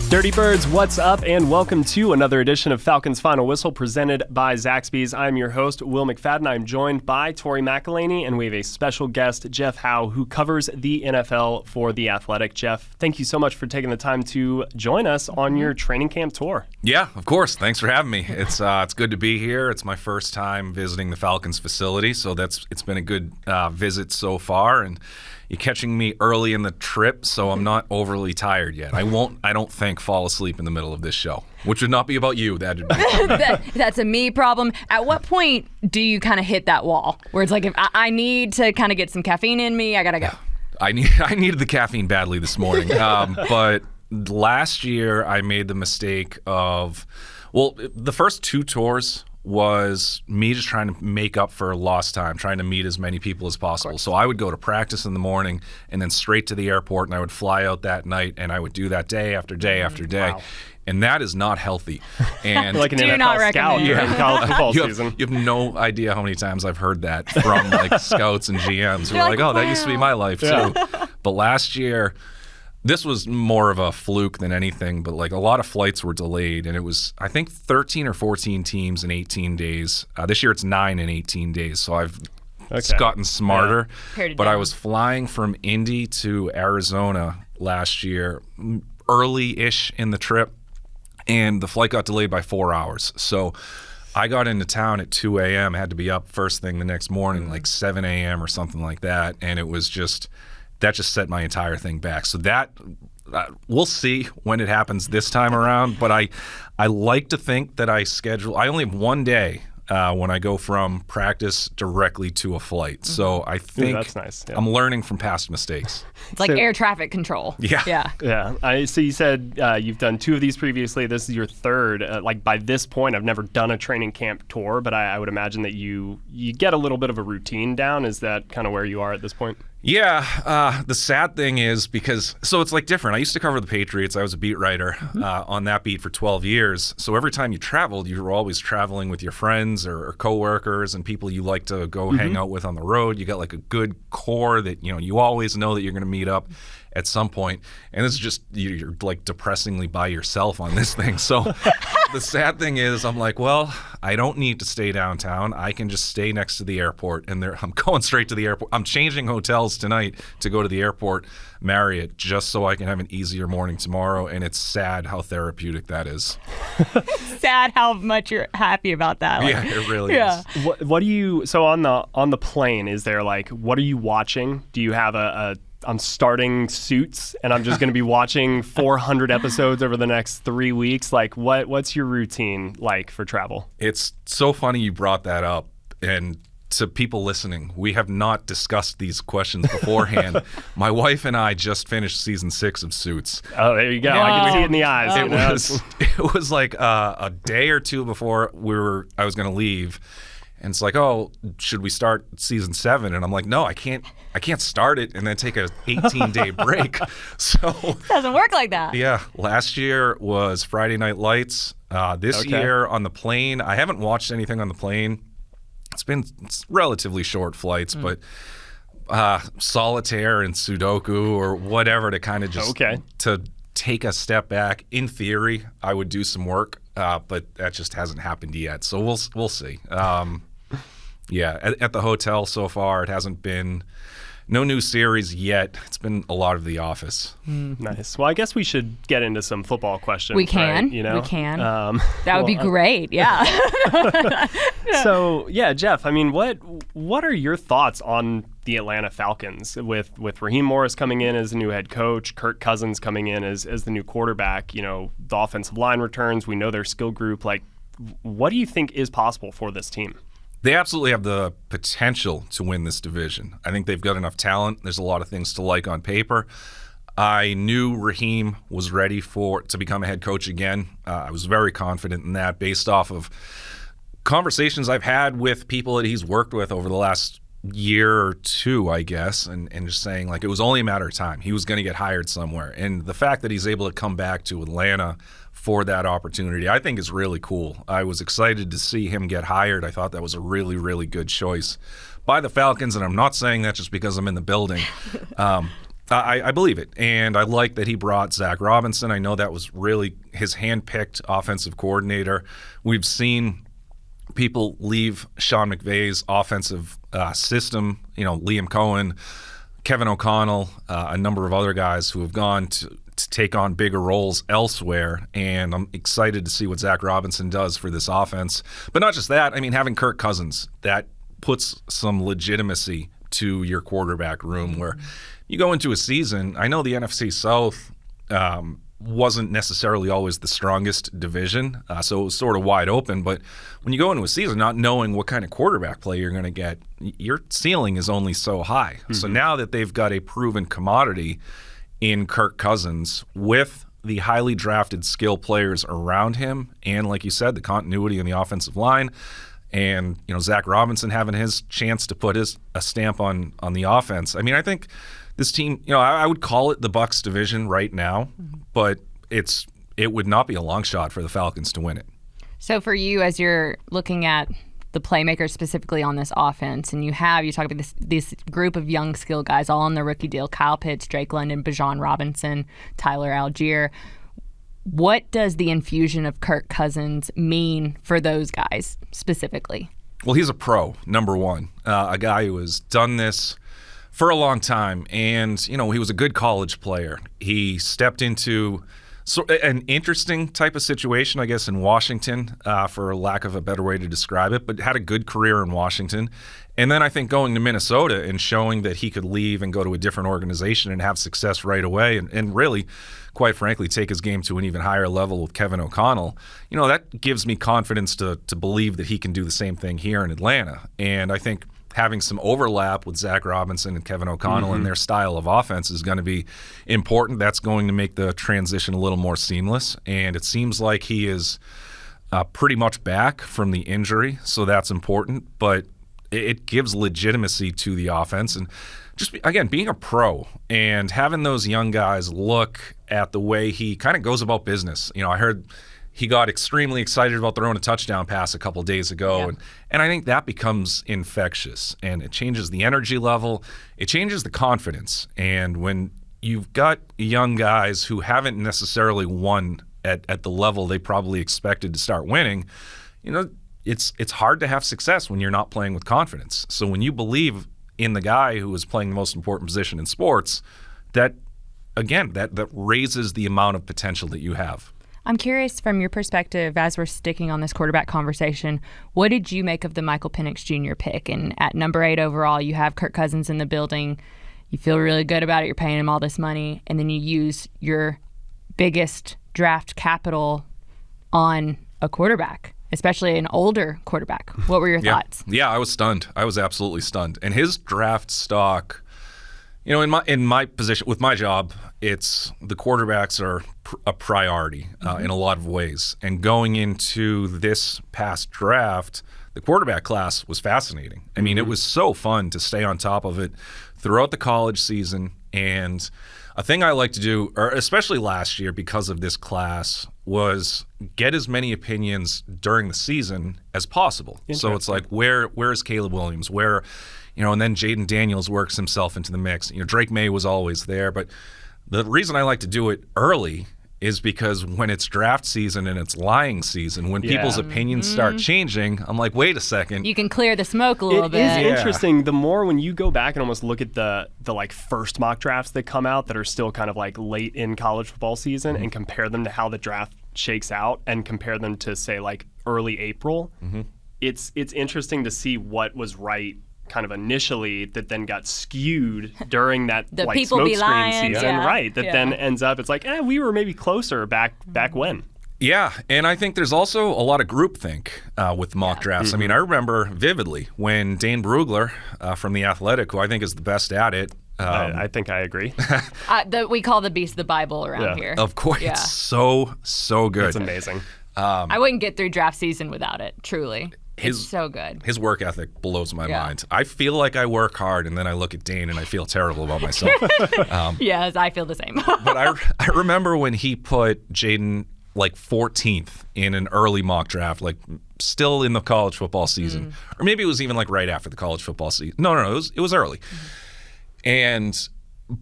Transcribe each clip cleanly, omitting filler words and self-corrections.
Dirty Birds, what's up, and welcome to another edition of Falcons Final Whistle presented by Zaxby's. I'm your host, Will McFadden. I'm joined by Tori McElhaney, and we have a special guest, Jeff Howe, who covers the NFL for The Athletic. Jeff, thank you so much for taking the time to join us on your training camp tour. Yeah, of course. Thanks for having me. It's good to be here. It's my first time visiting the Falcons facility, so it's been a good visit so far, and you're catching me early in the trip, so I'm not overly tired yet. I don't think, fall asleep in the middle of this show, which would not be about you. That'd be That's a me problem. At what point do you kind of hit that wall where it's like, if I need to kind of get some caffeine in me, I gotta go? I needed the caffeine badly this morning, but last year I made the mistake of, the first two tours was me just trying to make up for lost time, trying to meet as many people as possible. So I would go to practice in the morning and then straight to the airport, and I would fly out that night, and I would do that day after day after day. Wow. And that is not healthy. And like an NFL scout in college football season. You have no idea how many times I've heard that from like scouts and GMs who are like, that used to be my life too. But last year, this was more of a fluke than anything, but like a lot of flights were delayed, and it was, I think, 13 or 14 teams in 18 days. This year it's 9 in 18 days, so I've gotten smarter. Yeah. But I was flying from Indy to Arizona last year, early-ish in the trip, and the flight got delayed by 4 hours. So I got into town at 2 a.m., had to be up first thing the next morning, like 7 a.m. or something like that, and it was just... that just set my entire thing back. So that we'll see when it happens this time around. But I like to think that I only have one day when I go from practice directly to a flight. So I think that's nice. Yeah. I'm learning from past mistakes. It's like air traffic control. Yeah. So you said you've done two of these previously. This is your third. Like by this point, I've never done a training camp tour, but I would imagine that you get a little bit of a routine down. Is that kind of where you are at this point? Yeah, the sad thing is so it's like different. I used to cover the Patriots. I was a beat writer on that beat for 12 years. So every time you traveled, you were always traveling with your friends or coworkers and people you like to go hang out with on the road. You got like a good core that, you always know that you're going to meet up at some point. And it's just, you're like depressingly by yourself on this thing. So the sad thing is I'm like, I don't need to stay downtown. I can just stay next to the airport. And I'm going straight to the airport. I'm changing hotels tonight to go to the airport, Marriott, just so I can have an easier morning tomorrow. And it's sad how therapeutic that is. Sad how much you're happy about that. Yeah, it really is. What do you, so on the plane, is there like, what are you watching? Do you have I'm starting Suits, and I'm just going to be watching 400 episodes over the next 3 weeks. Like, what's your routine like for travel? It's so funny you brought that up, and to people listening, we have not discussed these questions beforehand. My wife and I just finished season 6 of Suits. Oh, there you go. I can see it in the eyes. It was like a day or two before I was going to leave. And it's like, should we start season 7? And I'm like, no, I can't start it and then take a 18-day break. So it doesn't work like that. Yeah, last year was Friday Night Lights. This year on the plane, I haven't watched anything on the plane. It's relatively short flights, but solitaire and Sudoku or whatever to kind of just to take a step back. In theory, I would do some work, but that just hasn't happened yet. So we'll see. At the hotel so far, it hasn't been no new series yet. It's been a lot of The Office. Nice. Well, I guess we should get into some football questions. We can. Right? We can. That would be great. Yeah. So, Jeff, I mean, what are your thoughts on the Atlanta Falcons with Raheem Morris coming in as the new head coach, Kirk Cousins coming in as the new quarterback? The offensive line returns. We know their skill group. Like, what do you think is possible for this team? They absolutely have the potential to win this division. I think they've got enough talent. There's a lot of things to like on paper. I knew Raheem was ready to become a head coach again. I was very confident in that based off of conversations I've had with people that he's worked with over the last year or two, I guess, and just saying like it was only a matter of time. He was going to get hired somewhere. And the fact that he's able to come back to Atlanta for that opportunity, I think is really cool. I was excited to see him get hired. I thought that was a really, really good choice by the Falcons, and I'm not saying that just because I'm in the building. I believe it. And I like that he brought Zach Robinson. I know that was really his hand-picked offensive coordinator. We've seen people leave Sean McVay's offensive system, Liam Cohen, Kevin O'Connell, a number of other guys who have gone to take on bigger roles elsewhere, and I'm excited to see what Zach Robinson does for this offense. But not just that, I mean, having Kirk Cousins, that puts some legitimacy to your quarterback room where you go into a season. I know the NFC South wasn't necessarily always the strongest division, so it was sort of wide open. But when you go into a season not knowing what kind of quarterback play you're going to get, your ceiling is only so high. Mm-hmm. So now that they've got a proven commodity in Kirk Cousins with the highly drafted skill players around him, and like you said, the continuity in the offensive line, and Zach Robinson having his chance to put a stamp on the offense. I mean, I think this team, I would call it the Bucs division right now, but it would not be a long shot for the Falcons to win it. So for you, as you're looking at the playmakers specifically on this offense, and you talk about this group of young skill guys all on the rookie deal: Kyle Pitts, Drake London, Bijan Robinson, Tyler Algier. What does the infusion of Kirk Cousins mean for those guys specifically? Well, he's a pro, number one, a guy who has done this for a long time, and he was a good college player. He stepped into an interesting type of situation, I guess, in Washington, for lack of a better way to describe it, but had a good career in Washington. And then I think going to Minnesota and showing that he could leave and go to a different organization and have success right away, and really, quite frankly, take his game to an even higher level with Kevin O'Connell, that gives me confidence to believe that he can do the same thing here in Atlanta. And I think having some overlap with Zach Robinson and Kevin O'Connell and their style of offense is going to be important. That's going to make the transition a little more seamless. And it seems like he is pretty much back from the injury, so that's important. But it gives legitimacy to the offense. And just, again, being a pro and having those young guys look at the way he kind of goes about business. I heard he got extremely excited about throwing a touchdown pass a couple days ago. Yeah. And I think that becomes infectious, and it changes the energy level. It changes the confidence. And when you've got young guys who haven't necessarily won at the level they probably expected to start winning, it's hard to have success when you're not playing with confidence. So when you believe in the guy who is playing the most important position in sports, that raises the amount of potential that you have. I'm curious, from your perspective, as we're sticking on this quarterback conversation, what did you make of the Michael Penix Jr. pick? And at number 8 overall, you have Kirk Cousins in the building. You feel really good about it. You're paying him all this money. And then you use your biggest draft capital on a quarterback, especially an older quarterback. What were your thoughts? Yeah, I was stunned. I was absolutely stunned. And his draft stock, in my position with my job, it's the quarterbacks are a priority in a lot of ways. And going into this past draft, the quarterback class was fascinating. I mean, it was so fun to stay on top of it throughout the college season. And a thing I like to do, or especially last year because of this class, was get as many opinions during the season as possible. So it's like, where is Caleb Williams? Where, and then Jaden Daniels works himself into the mix. Drake May was always there, but the reason I like to do it early is because when it's draft season and it's lying season, when people's opinions start changing, I'm like, wait a second. You can clear the smoke a little bit. It is interesting. The more when you go back and almost look at the like first mock drafts that come out that are still kind of like late in college football season and compare them to how the draft shakes out and compare them to, say, like early April, it's interesting to see what was right kind of initially that then got skewed during that the like people smoke screen season, yeah. right? That then ends up, it's like, we were maybe closer back when. Yeah, and I think there's also a lot of groupthink with mock drafts. I mean, I remember vividly when Dane Brugler from The Athletic, who I think is the best at it. I think I agree. We call the beast the Bible around here. Of course, it's so good. It's amazing. I wouldn't get through draft season without it, truly. It's so good. His work ethic blows my mind. I feel like I work hard, and then I look at Dane, and I feel terrible about myself. Yes, I feel the same. But I remember when he put Jaden like 14th in an early mock draft, like still in the college football season. Or maybe it was even like right after the college football season. No, it was early. And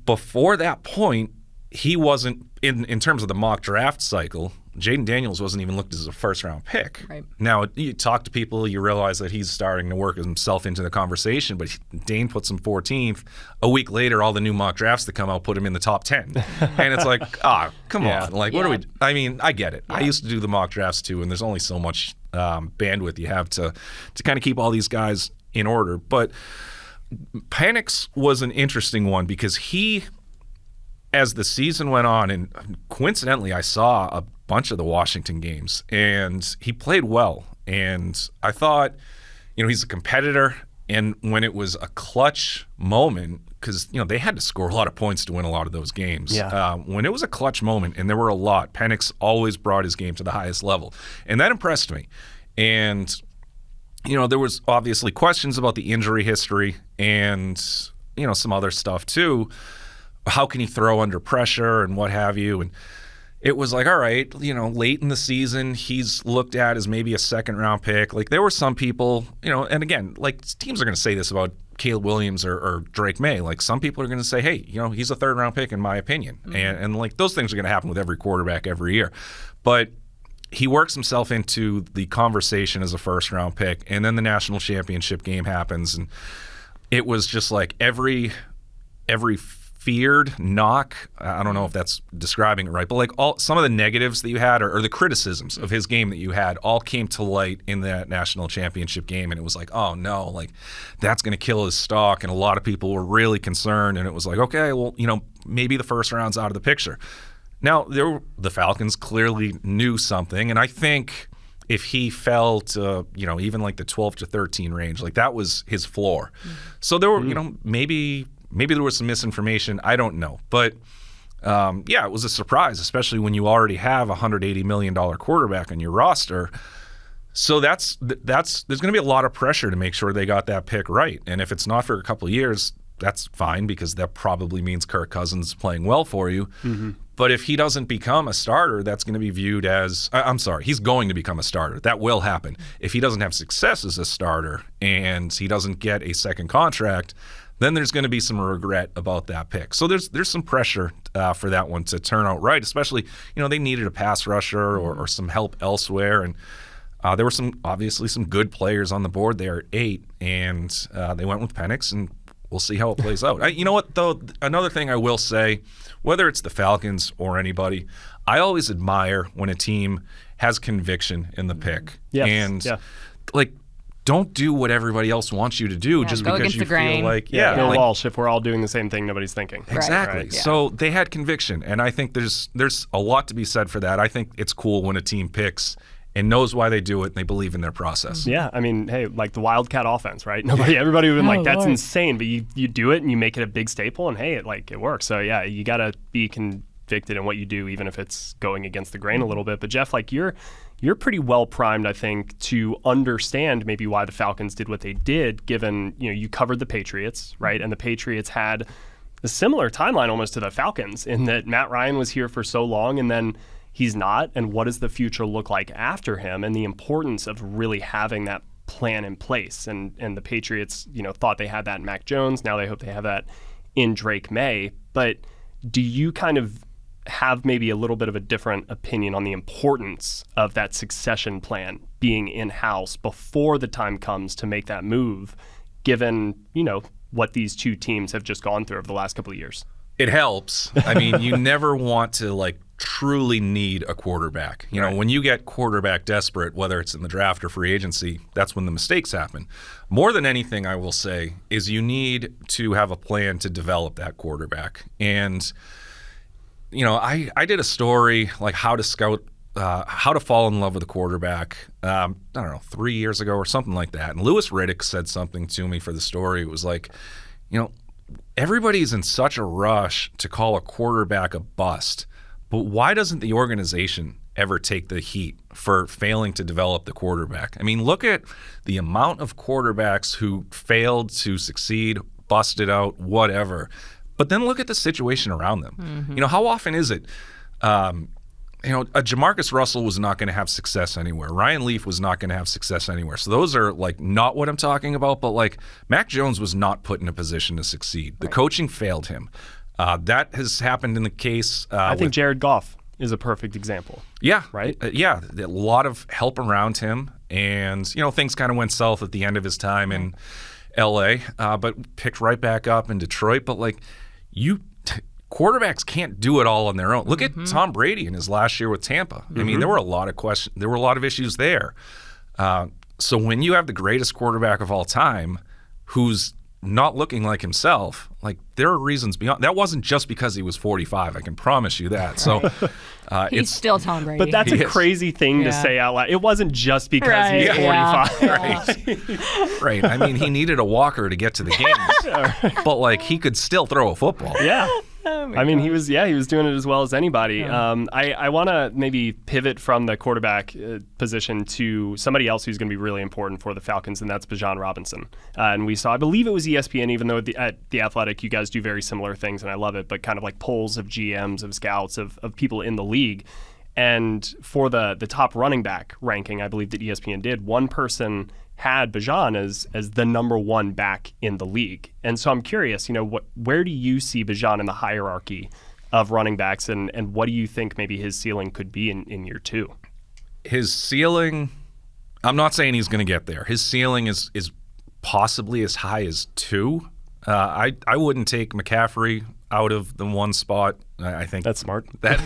before that point, he wasn't, in terms of the mock draft cycle, Jaden Daniels wasn't even looked as a first-round pick. Right. Now, you talk to people, you realize that he's starting to work himself into the conversation, but Dane puts him 14th. A week later, all the new mock drafts that come out put him in the top 10. And it's like, come on. Like, what are we – I mean, I get it. Yeah. I used to do the mock drafts too, and there's only so much bandwidth you have to kind of keep all these guys in order. But Penix was an interesting one because he – as the season went on, and coincidentally, I saw a bunch of the Washington games, and he played well. And I thought, he's a competitor, and when it was a clutch moment, because, they had to score a lot of points to win a lot of those games. Yeah. When it was a clutch moment, and there were a lot, Penix always brought his game to the highest level. And that impressed me. And, there was obviously questions about the injury history and, some other stuff too. How can he throw under pressure and what have you? And it was like, all right, late in the season, he's looked at as maybe a second-round pick. Like, there were some people, and again, like, teams are going to say this about Caleb Williams or Drake May. Like, some people are going to say, hey, he's a third-round pick in my opinion. Mm-hmm. And like, those things are going to happen with every quarterback every year. But he works himself into the conversation as a first-round pick, and then the national championship game happens, and it was just like every feared knock, I don't know if that's describing it right, but like some of the negatives that you had or the criticisms of his game that you had all came to light in that national championship game, and it was like, oh no, like that's going to kill his stock, and a lot of people were really concerned, and it was like, okay, well, maybe the first round's out of the picture. Now, the Falcons clearly knew something, and I think if he fell to, even like the 12 to 13 range, like that was his floor. Mm-hmm. So there were, maybe there was some misinformation. I don't know. But, it was a surprise, especially when you already have a $180 million quarterback on your roster. So there's going to be a lot of pressure to make sure they got that pick right. And if it's not for a couple of years, that's fine, because that probably means Kirk Cousins is playing well for you. Mm-hmm. But if he doesn't become a starter, that's going to be viewed as he's going to become a starter. That will happen. If he doesn't have success as a starter and he doesn't get a second contract, then there's going to be some regret about that pick. So there's some pressure for that one to turn out right, especially, they needed a pass rusher or some help elsewhere. And there were obviously some good players on the board there at 8, and they went with Penix, and we'll see how it plays out. You know what, though? Another thing I will say, whether it's the Falcons or anybody, I always admire when a team has conviction in the pick. Yes. And, don't do what everybody else wants you to do just because you feel like, Bill Walsh, if we're all doing the same thing, nobody's thinking. Exactly. Right. So they had conviction, and I think there's a lot to be said for that. I think it's cool when a team picks and knows why they do it, and they believe in their process. Yeah, I mean, hey, like the Wildcat offense, right? Everybody would have been like, that's insane, but you do it and you make it a big staple, and hey, it works. So yeah, you got to be convicted in what you do, even if it's going against the grain a little bit. But Jeff, you're pretty well primed, I think, to understand maybe why the Falcons did what they did, given, you covered the Patriots, right? And the Patriots had a similar timeline almost to the Falcons in that Matt Ryan was here for so long and then he's not. And what does the future look like after him, and the importance of really having that plan in place. And the Patriots, thought they had that in Mac Jones. Now they hope they have that in Drake May. But do you kind of have maybe a little bit of a different opinion on the importance of that succession plan being in-house before the time comes to make that move, given, what these two teams have just gone through over the last couple of years? It helps. I mean, you never want to truly need a quarterback. Right. When you get quarterback desperate, whether it's in the draft or free agency, that's when the mistakes happen. More than anything, I will say, is you need to have a plan to develop that quarterback. And I did a story like how to scout, how to fall in love with a quarterback, I don't know, 3 years ago or something like that. And Louis Riddick said something to me for the story. It was like, everybody's in such a rush to call a quarterback a bust, but why doesn't the organization ever take the heat for failing to develop the quarterback? I mean, look at the amount of quarterbacks who failed to succeed, busted out, whatever. But then look at the situation around them. Mm-hmm. How often is it, a Jamarcus Russell was not going to have success anywhere. Ryan Leaf was not going to have success anywhere. So those are not what I'm talking about, but Mac Jones was not put in a position to succeed. The coaching failed him. That has happened in the case. I think Jared Goff is a perfect example. Yeah. Right? Yeah. A lot of help around him. And, things kind of went south at the end of his time in L.A., but picked right back up in Detroit. But, quarterbacks can't do it all on their own. Look at Tom Brady in his last year with Tampa. I mean, there were a lot of questions. There were a lot of issues there. So when you have the greatest quarterback of all time who's not looking like himself, there are reasons beyond. That wasn't just because he was 45. I can promise you that. So he's still Tom Brady. But that's a crazy thing to say out loud. It wasn't just because he's 45. Right. Right. I mean, he needed a walker to get to the games, but he could still throw a football. Yeah. I mean, he was doing it as well as anybody. Yeah. I want to maybe pivot from the quarterback position to somebody else who's going to be really important for the Falcons, and that's Bijan Robinson. And we saw, I believe it was ESPN, even though at The Athletic you guys do very similar things, and I love it, but kind of polls of GMs, of scouts, of people in the league. And for the top running back ranking, I believe that ESPN did, one person had Bijan as the number one back in the league. And so I'm curious, where do you see Bijan in the hierarchy of running backs, and what do you think maybe his ceiling could be in year two? His ceiling, I'm not saying he's going to get there. His ceiling is possibly as high as 2. I wouldn't take McCaffrey out of the one spot. I think that's smart. That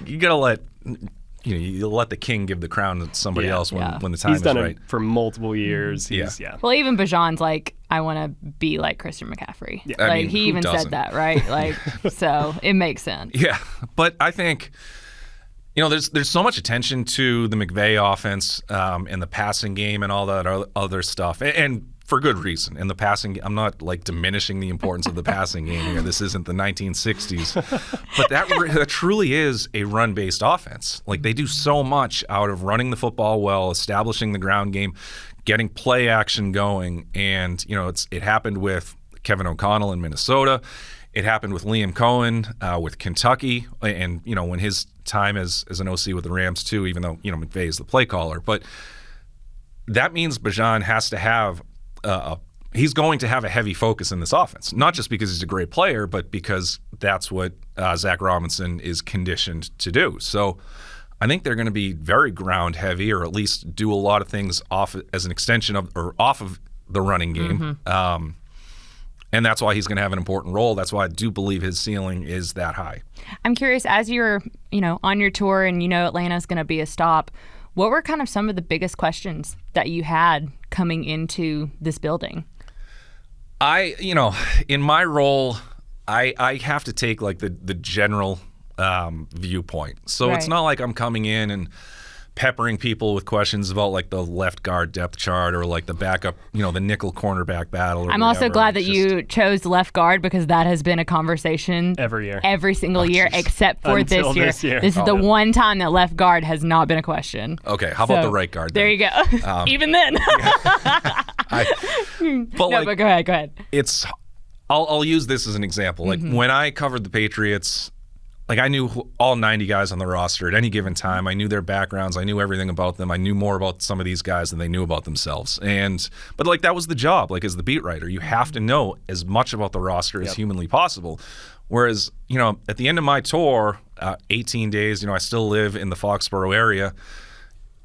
you got to let you let the king give the crown to somebody else when the time is right. He's done it for multiple years. Well, even Bijan's I want to be like Christian McCaffrey. Yeah. I mean, he even said that, right? So it makes sense. Yeah, but I think there's so much attention to the McVay offense and the passing game and all that other stuff, and for good reason. In the passing, I'm not diminishing the importance of the passing game here. This isn't the 1960s, but that truly is a run-based offense. They do so much out of running the football well, establishing the ground game, getting play action going, and it happened with Kevin O'Connell in Minnesota. It happened with Liam Cohen with Kentucky, and when his time as an OC with the Rams too, even though McVay is the play caller. But that means Bijan has to have he's going to have a heavy focus in this offense, not just because he's a great player, but because that's what Zach Robinson is conditioned to do. So I think they're going to be very ground heavy, or at least do a lot of things off as an extension of or off of the running game. And that's why he's going to have an important role. That's why I do believe his ceiling is that high. I'm curious, as you're on your tour and Atlanta's going to be a stop, what were kind of some of the biggest questions that you had coming into this building? In my role, I have to take the general viewpoint. So It's not like I'm coming in and peppering people with questions about the left guard depth chart or the backup, the nickel cornerback battle. I'm also glad that you chose left guard, because that has been a conversation every single year, except for this year. This is the one time that left guard has not been a question. Okay, how about the right guard? There you go. Even then. But go ahead. I'll use this as an example. When I covered the Patriots, I knew all 90 guys on the roster at any given time. I knew their backgrounds. I knew everything about them. I knew more about some of these guys than they knew about themselves. But that was the job. As the beat writer, you have to know as much about the roster as humanly possible. Whereas, at the end of my tour, 18 days, I still live in the Foxborough area.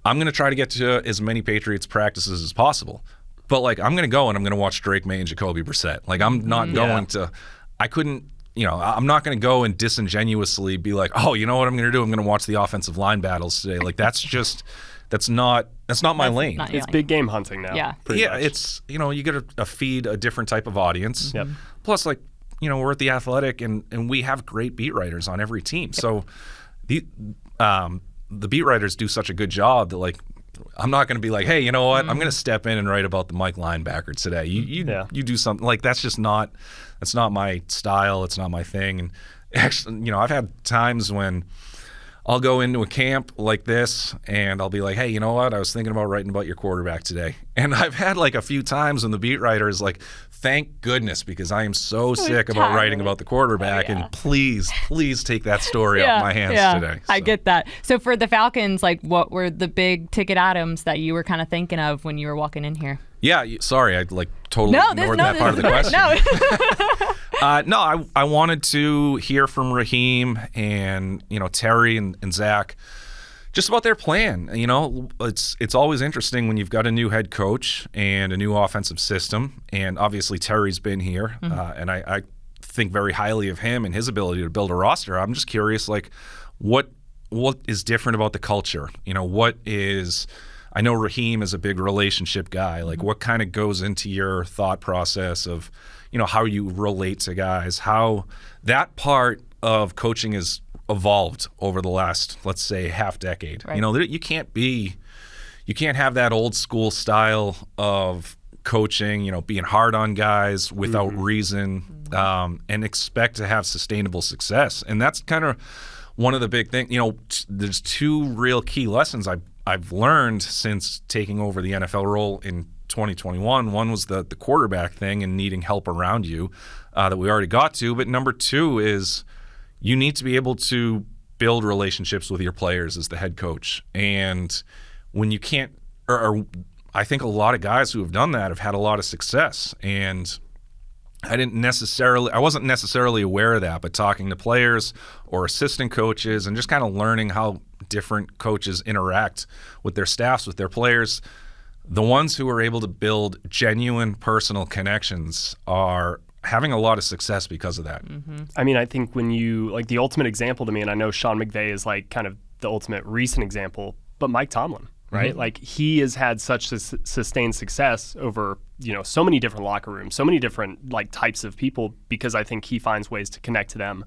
I'm going to try to get to as many Patriots practices as possible. But I'm going to go and I'm going to watch Drake May and Jacoby Brissett. I'm not going to. I couldn't. I'm not going to go and disingenuously be like, oh, you know what I'm going to do? I'm going to watch the offensive line battles today. That's not my lane. It's big game hunting now. Yeah. Much. It's, you get to feed a different type of audience. Yep. Plus, we're at The Athletic and we have great beat writers on every team. So the beat writers do such a good job that I'm not going to be like, hey, you know what? I'm going to step in and write about the Mike linebacker today. You do something that's not my style. It's not my thing. And actually, I've had times when I'll go into a camp like this and I'll be like, hey, you know what? I was thinking about writing about your quarterback today. And I've had a few times when the beat writer is like, thank goodness, because I am so sick about writing about the quarterback. And please take that story out of my hands today. So. I get that. So for the Falcons, what were the big ticket items that you were kind of thinking of when you were walking in here? Yeah, sorry, I totally ignored that part of the question. I wanted to hear from Raheem and Terry and Zach just about their plan. It's always interesting when you've got a new head coach and a new offensive system, and obviously Terry's been here, and I think very highly of him and his ability to build a roster. I'm just curious, like, what is different about the culture? I know Raheem is a big relationship guy. Like, what kind of goes into your thought process of, how you relate to guys, how that part of coaching has evolved over the last, let's say, half decade. Right. You can't have that old school style of coaching, being hard on guys without reason, and expect to have sustainable success. And that's kind of one of the big things. There's two real key lessons I've learned since taking over the NFL role in 2021. One was the quarterback thing and needing help around you that we already got to. But number two is you need to be able to build relationships with your players as the head coach. And when you can't, or I think a lot of guys who have done that have had a lot of success. And I wasn't necessarily aware of that, but talking to players or assistant coaches and just kind of learning how different coaches interact with their staffs, with their players, the ones who are able to build genuine personal connections are having a lot of success because of that. I mean, I think when you, like, the ultimate example to me, and I know Sean McVay is like kind of the ultimate recent example, but Mike Tomlin, right? Like, he has had such sustained success over, so many different locker rooms, so many different like types of people, because I think he finds ways to connect to them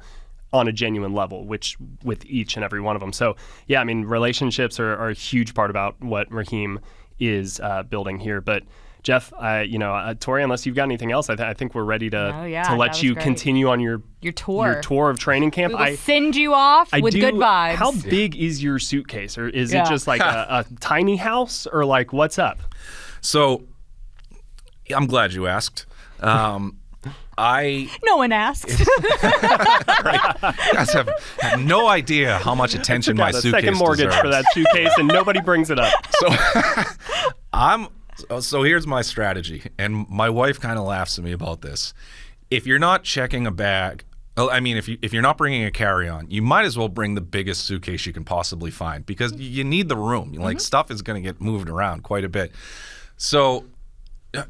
on a genuine level, which with each and every one of them. So yeah, I mean, relationships are a huge part about what Raheem is building here. But Jeff, Tori, unless you've got anything else, I think we're ready to let you continue on your tour of training camp. We will send you off with good vibes. How big is your suitcase, or is it just like a tiny house, or like what's up? So I'm glad you asked. No one asked. Right. You guys have no idea how much attention my suitcase second mortgage deserves. for that suitcase, and nobody brings it up. So here's my strategy, and my wife kind of laughs at me about this. If you're not checking a bag, if you're not bringing a carry-on, you might as well bring the biggest suitcase you can possibly find, because you need the room. Like, stuff is going to get moved around quite a bit. So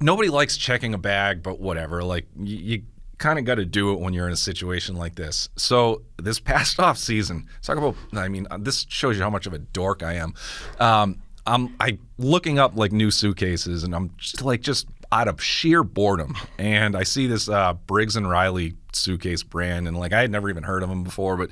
nobody likes checking a bag, but whatever. Like, you kind of got to do it when you're in a situation like this. So this past off season, this shows you how much of a dork I am. I'm looking up like new suitcases, and I'm just out of sheer boredom, and I see this Briggs & Riley suitcase brand, and like I had never even heard of them before, but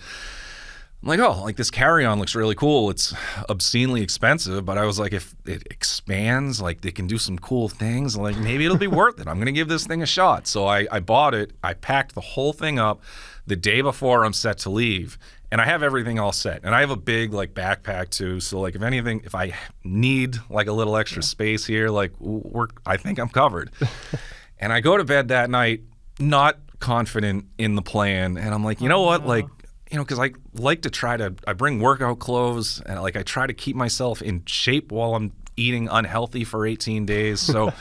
I'm like, oh, like this carry-on looks really cool. It's obscenely expensive, but I was like, if it expands, like they can do some cool things, like maybe it'll be worth it. I'm gonna give this thing a shot. So I bought it. I packed the whole thing up the day before I'm set to leave. And I have everything all set. And I have a big like backpack too. So like if I need like a little extra space here, like I think I'm covered. And I go to bed that night not confident in the plan. And I'm like, you know what? Like, because I like to I bring workout clothes, and like I try to keep myself in shape while I'm eating unhealthy for 18 days. So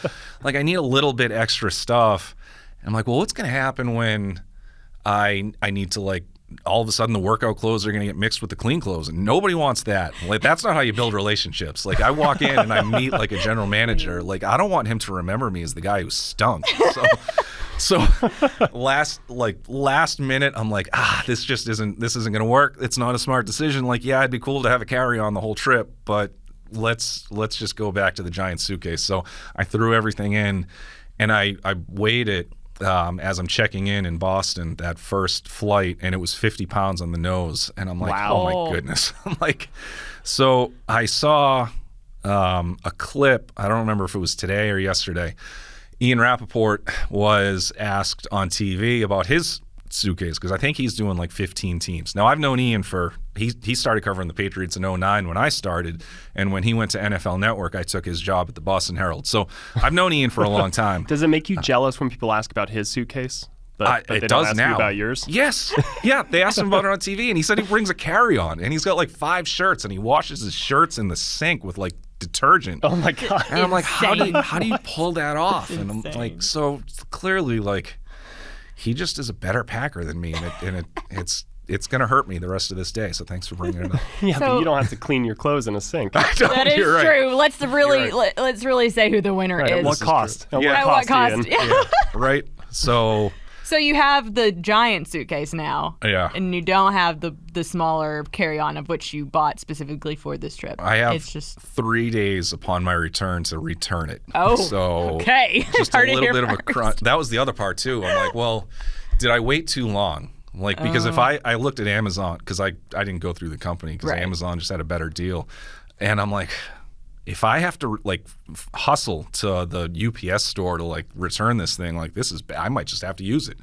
like I need a little bit extra stuff. And I'm like, well, what's going to happen when I need to like, all of a sudden the workout clothes are going to get mixed with the clean clothes, and nobody wants that. Like, that's not how you build relationships. Like, I walk in and I meet like a general manager. Like, I don't want him to remember me as the guy who stunk. So last minute, I'm like, this isn't going to work. It's not a smart decision. Like, yeah, it'd be cool to have a carry-on the whole trip, but let's just go back to the giant suitcase. So I threw everything in, and I weighed it as I'm checking in Boston, that first flight, and it was 50 pounds on the nose. And I'm like, wow. Oh my goodness. I'm like, so I saw a clip, I don't remember if it was today or yesterday. Ian Rappaport was asked on TV about his suitcase, because I think he's doing like 15 teams. Now, I've known Ian he started covering the Patriots in 2009 when I started, and when he went to NFL Network, I took his job at the Boston Herald. So I've known Ian for a long time. Does it make you jealous when people ask about his suitcase? But they don't ask you about yours? Yes. Yeah, they asked him about it on TV, and he said he brings a carry-on, and he's got like 5 shirts, and he washes his shirts in the sink with like detergent. Oh my God. And I'm like, how do you pull that off? And I'm like, so clearly, like, he just is a better packer than me, and it's going to hurt me the rest of this day. So thanks for bringing it up. Yeah, but you don't have to clean your clothes in a sink. That is right. true. Let's really say who the winner Right, is. at what cost? Yeah. At what cost? Ian? Yeah. Right? So you have the giant suitcase now. Yeah. And you don't have the smaller carry-on of which you bought specifically for this trip. I have It's just 3 days upon my return to return it. Oh, so okay. Just a Heard it little here bit of a first. crunch. That was the other part too. I'm like, well, did I wait too long? Like, because if I looked at Amazon, because I didn't go through the company because Right. Amazon just had a better deal. And I'm like, if I have to like hustle to the UPS store to like return this thing, like this is bad. I might just have to use it.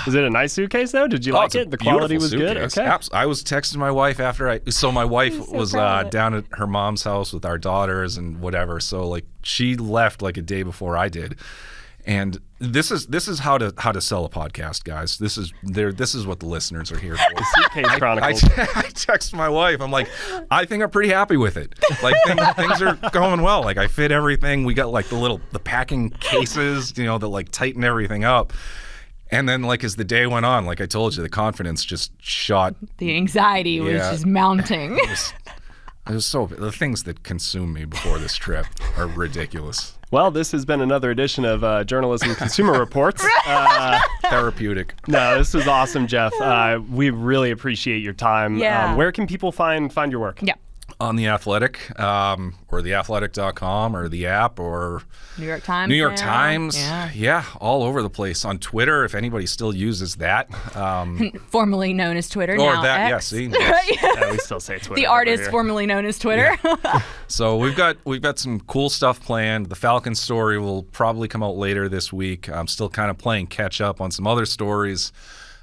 Is it a nice suitcase though? Did you like It's a it? The quality was beautiful good. suitcase. Okay. I was texting my wife after so my wife I'm so was proud of it. down at her mom's house with our daughters and whatever. So like she left like a day before I did. And this is how to sell a podcast, guys. This is what the listeners are here for. Suitcase Chronicles. I text my wife. I'm like, I think I'm pretty happy with it. Like things are going well. Like I fit everything. We got like the packing cases, that like tighten everything up. And then like as the day went on, like I told you, the confidence just shot. The anxiety was Yeah. just mounting. It was so the things that consumed me before this trip are ridiculous. Well, this has been another edition of Journalism Consumer Reports. Therapeutic. No, this was awesome, Jeff. We really appreciate your time. Yeah. Where can people find your work? Yeah. On The Athletic, or theathletic.com, or the app, or New York Times. New York now. Times. Yeah. All over the place. On Twitter, if anybody still uses that. Formerly known as Twitter. Or now that, X. yeah, see. Yes. Yeah, we still say Twitter. The over artist here. formerly known as Twitter. So we've got some cool stuff planned. The Falcons story will probably come out later this week. I'm still kind of playing catch up on some other stories.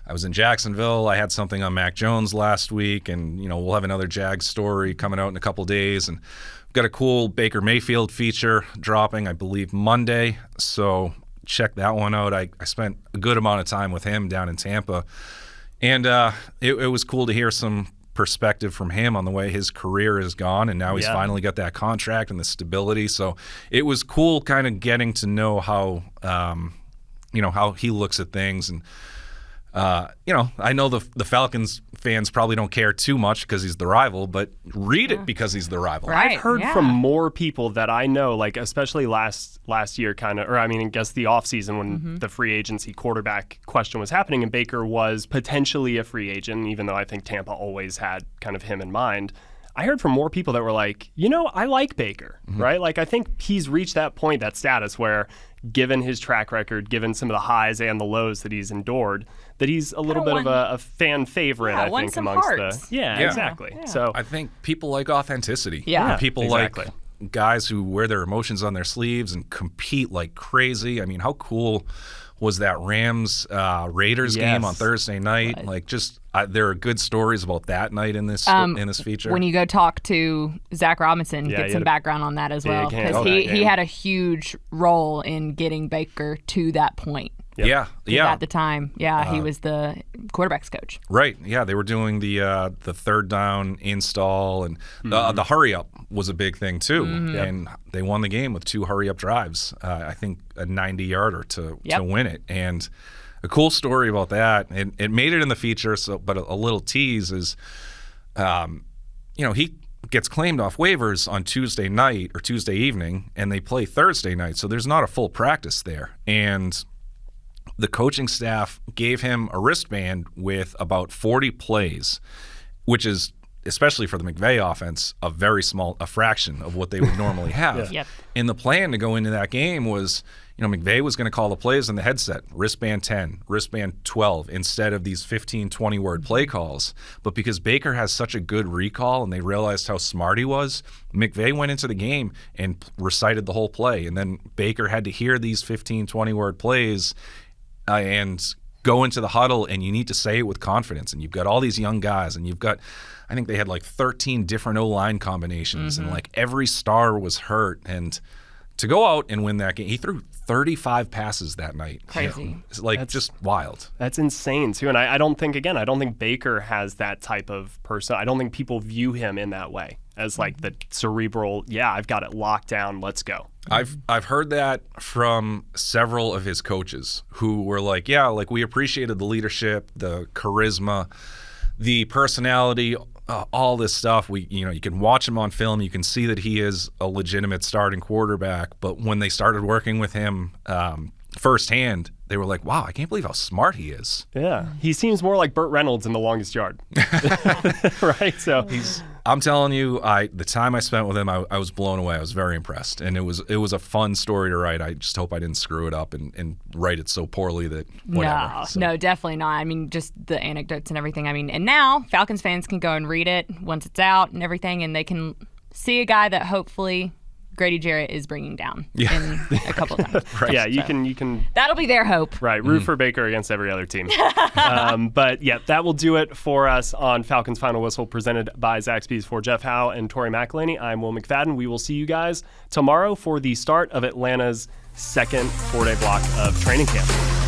I was in Jacksonville. I had something on Mac Jones last week, and we'll have another Jags story coming out in a couple days. And we've got a cool Baker Mayfield feature dropping, I believe, Monday. So check that one out. I spent a good amount of time with him down in Tampa, and it was cool to hear some perspective from him on the way his career has gone, and now he's finally got that contract and the stability. So it was cool kind of getting to know how how he looks at things. And I know the Falcons fans probably don't care too much because he's the rival, but read it because he's the rival. Right. I've heard from more people that I know, like especially last year I guess the offseason when the free agency quarterback question was happening and Baker was potentially a free agent, even though I think Tampa always had kind of him in mind. I heard from more people that were like, I like Baker, right? Like I think he's reached that point, that status where given his track record, given some of the highs and the lows that he's endured, that he's a little bit of a fan favorite, I won think, some amongst hearts. Yeah, exactly. Yeah. So I think people like authenticity. Yeah. And people exactly. like guys who wear their emotions on their sleeves and compete like crazy. I mean, how cool was that Rams Raiders game on Thursday night? Like, just there are good stories about that night in this feature. When you go talk to Zach Robinson, get some background on that as well, because he had a huge role in getting Baker to that point. Yeah. At the time, he was the quarterback's coach. Right. Yeah, they were doing the third down install, and the hurry up was a big thing too. And they won the game with 2 hurry up drives. I think a 90-yarder to win it. And a cool story about that. It made it in the feature. But a little tease is, he gets claimed off waivers on Tuesday night or Tuesday evening, and they play Thursday night. So there's not a full practice there. And the coaching staff gave him a wristband with about 40 plays, which is, especially for the McVay offense, a fraction of what they would normally have. And the plan to go into that game was, McVay was going to call the plays in the headset, wristband 10, wristband 12, instead of these 15, 20-word play calls. But because Baker has such a good recall and they realized how smart he was, McVay went into the game and recited the whole play. And then Baker had to hear these 15, 20-word plays and go into the huddle, and you need to say it with confidence. And you've got all these young guys, and you've got, I think they had like 13 different O-line combinations, and like every star was hurt. And to go out and win that game, he threw 35 passes that night. Crazy. It's like just wild. That's insane too. And I don't think Baker has that type of person. I don't think people view him in that way. as like the cerebral, yeah, I've got it locked down, let's go. I've heard that from several of his coaches who were like, yeah, like we appreciated the leadership, the charisma, the personality, all this stuff. You can watch him on film, you can see that he is a legitimate starting quarterback. But when they started working with him firsthand, they were like, wow, I can't believe how smart he is. Yeah, he seems more like Burt Reynolds in The Longest Yard, right? So I'm telling you, the time I spent with him, I was blown away. I was very impressed, and it was a fun story to write. I just hope I didn't screw it up and write it so poorly that whatever. No, definitely not. I mean, just the anecdotes and everything. I mean, and now Falcons fans can go and read it once it's out and everything, and they can see a guy that hopefully Grady Jarrett is bringing down in a couple of times. Right. Yeah, you can. That'll be their hope. Right, root for Baker against every other team. But yeah, that will do it for us on Falcons Final Whistle, presented by Zaxby's. For Jeff Howe and Tori McElhaney, I'm Will McFadden. We will see you guys tomorrow for the start of Atlanta's second 4-day block of training camp.